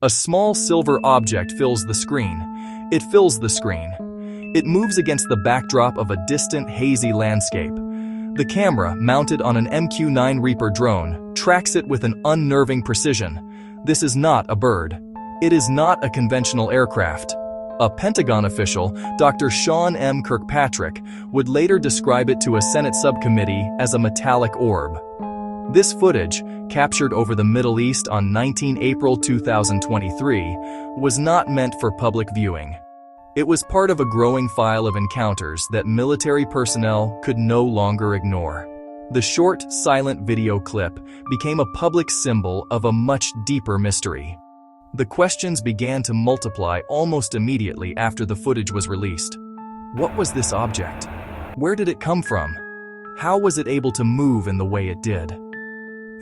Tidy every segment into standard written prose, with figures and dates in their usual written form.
A small silver object fills the screen. It fills the screen. It moves against the backdrop of a distant, hazy landscape. The camera, mounted on an MQ-9 Reaper drone, tracks it with an unnerving precision. This is not a bird. It is not a conventional aircraft. A Pentagon official, Dr. Sean M. Kirkpatrick, would later describe it to a Senate subcommittee as a metallic orb. This footage, captured over the Middle East on 19 April 2023, was not meant for public viewing. It was part of a growing file of encounters that military personnel could no longer ignore. The short, silent video clip became a public symbol of a much deeper mystery. The questions began to multiply almost immediately after the footage was released. What was this object? Where did it come from? How was it able to move in the way it did?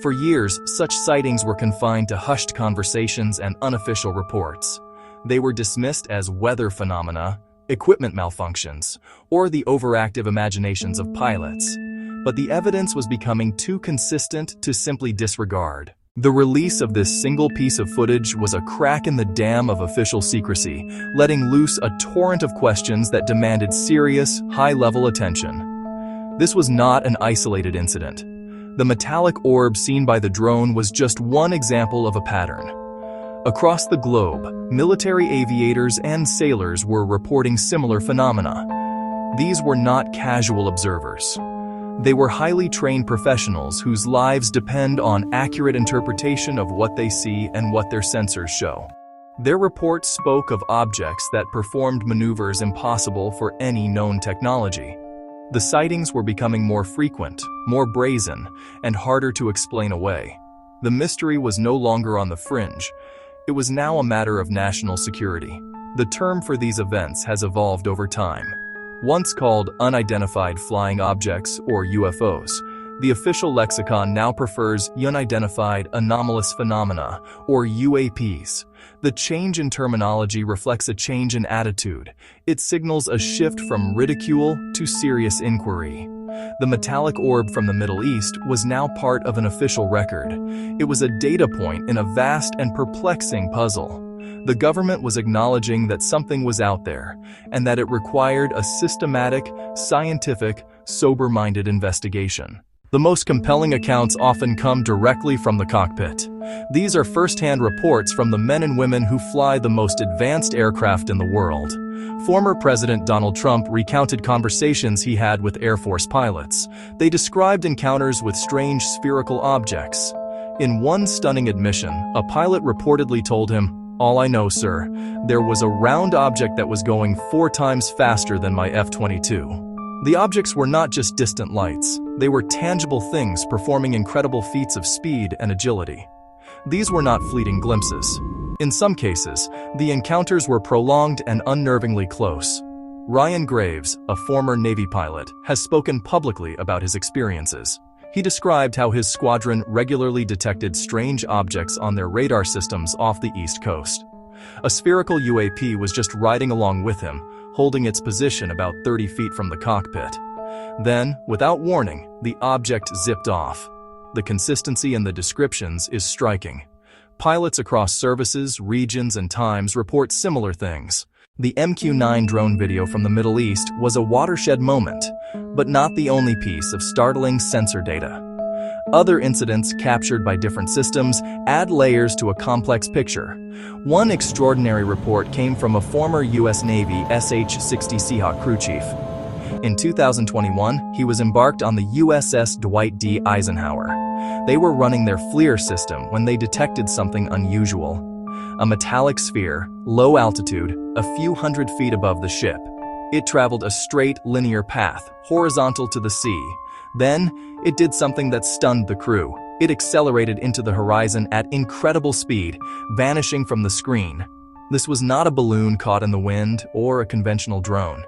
For years, such sightings were confined to hushed conversations and unofficial reports. They were dismissed as weather phenomena, equipment malfunctions, or the overactive imaginations of pilots. But the evidence was becoming too consistent to simply disregard. The release of this single piece of footage was a crack in the dam of official secrecy, letting loose a torrent of questions that demanded serious, high-level attention. This was not an isolated incident. The metallic orb seen by the drone was just one example of a pattern. Across the globe, military aviators and sailors were reporting similar phenomena. These were not casual observers. They were highly trained professionals whose lives depend on accurate interpretation of what they see and what their sensors show. Their reports spoke of objects that performed maneuvers impossible for any known technology. The sightings were becoming more frequent, more brazen, and harder to explain away. The mystery was no longer on the fringe. It was now a matter of national security. The term for these events has evolved over time. Once called unidentified flying objects or UFOs, the official lexicon now prefers unidentified anomalous phenomena or UAPs. The change in terminology reflects a change in attitude. It signals a shift from ridicule to serious inquiry. The metallic orb from the Middle East was now part of an official record. It was a data point in a vast and perplexing puzzle. The government was acknowledging that something was out there, and that it required a systematic, scientific, sober-minded investigation. The most compelling accounts often come directly from the cockpit. These are first-hand reports from the men and women who fly the most advanced aircraft in the world. Former President Donald Trump recounted conversations he had with Air Force pilots. They described encounters with strange spherical objects. In one stunning admission, a pilot reportedly told him, "All I know, sir, there was a round object that was going 4 times faster than my F-22. The objects were not just distant lights. They were tangible things performing incredible feats of speed and agility. These were not fleeting glimpses. In some cases, the encounters were prolonged and unnervingly close." Ryan Graves, a former Navy pilot, has spoken publicly about his experiences. He described how his squadron regularly detected strange objects on their radar systems off the East Coast. A spherical UAP was just riding along with him, holding its position about 30 feet from the cockpit. Then, without warning, the object zipped off. The consistency in the descriptions is striking. Pilots across services, regions, and times report similar things. The MQ-9 drone video from the Middle East was a watershed moment, but not the only piece of startling sensor data. Other incidents captured by different systems add layers to a complex picture. One extraordinary report came from a former U.S. Navy SH-60 Seahawk crew chief. In 2021, he was embarked on the USS Dwight D. Eisenhower. They were running their FLIR system when they detected something unusual. A metallic sphere, low altitude, a few hundred feet above the ship. It traveled a straight, linear path, horizontal to the sea. Then, it did something that stunned the crew. It accelerated into the horizon at incredible speed, vanishing from the screen. This was not a balloon caught in the wind or a conventional drone.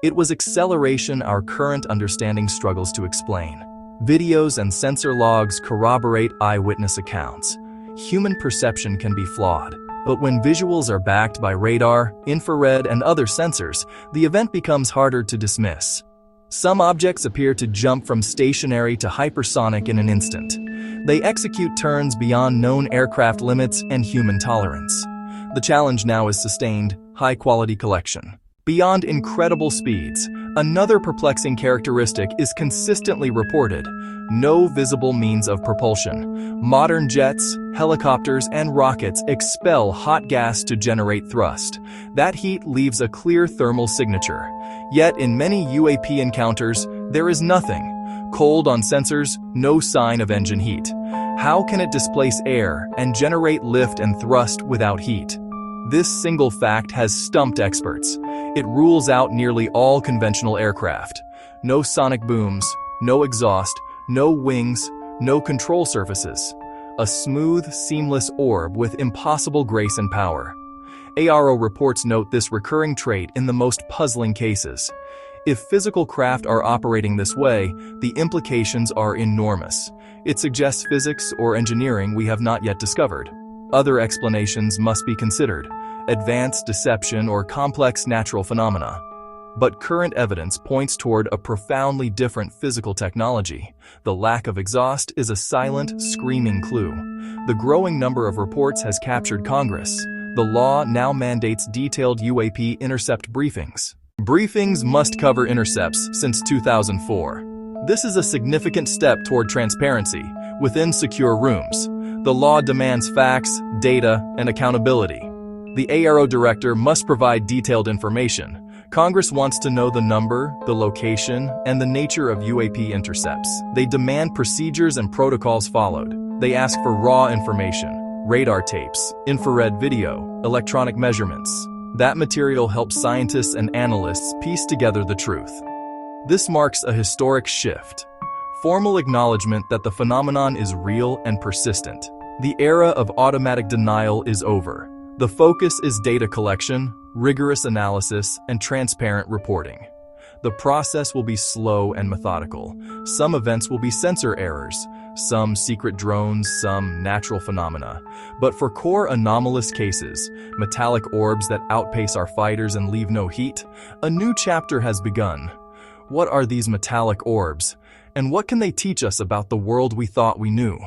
It was acceleration our current understanding struggles to explain. Videos and sensor logs corroborate eyewitness accounts. Human perception can be flawed, but when visuals are backed by radar, infrared, and other sensors, the event becomes harder to dismiss. Some objects appear to jump from stationary to hypersonic in an instant. They execute turns beyond known aircraft limits and human tolerance. The challenge now is sustained, high-quality collection. Beyond incredible speeds, another perplexing characteristic is consistently reported: no visible means of propulsion. Modern jets, helicopters, and rockets expel hot gas to generate thrust. That heat leaves a clear thermal signature. Yet in many UAP encounters, there is nothing. Cold on sensors, no sign of engine heat. How can it displace air and generate lift and thrust without heat? This single fact has stumped experts. It rules out nearly all conventional aircraft. No sonic booms, no exhaust, no wings, no control surfaces. A smooth, seamless orb with impossible grace and power. ARO reports note this recurring trait in the most puzzling cases. If physical craft are operating this way, the implications are enormous. It suggests physics or engineering we have not yet discovered. Other explanations must be considered: advanced deception or complex natural phenomena. But current evidence points toward a profoundly different physical technology. The lack of exhaust is a silent, screaming clue. The growing number of reports has captured Congress. The law now mandates detailed UAP intercept briefings. Briefings must cover intercepts since 2004. This is a significant step toward transparency within secure rooms. The law demands facts, data, and accountability. The ARO director must provide detailed information. Congress wants to know the number, the location, and the nature of UAP intercepts. They demand procedures and protocols followed. They ask for raw information: radar tapes, infrared video, electronic measurements. That material helps scientists and analysts piece together the truth. This marks a historic shift. Formal acknowledgement that the phenomenon is real and persistent. The era of automatic denial is over. The focus is data collection, rigorous analysis, and transparent reporting. The process will be slow and methodical. Some events will be sensor errors, some secret drones, some natural phenomena. But for core anomalous cases, metallic orbs that outpace our fighters and leave no heat, a new chapter has begun. What are these metallic orbs, and what can they teach us about the world we thought we knew?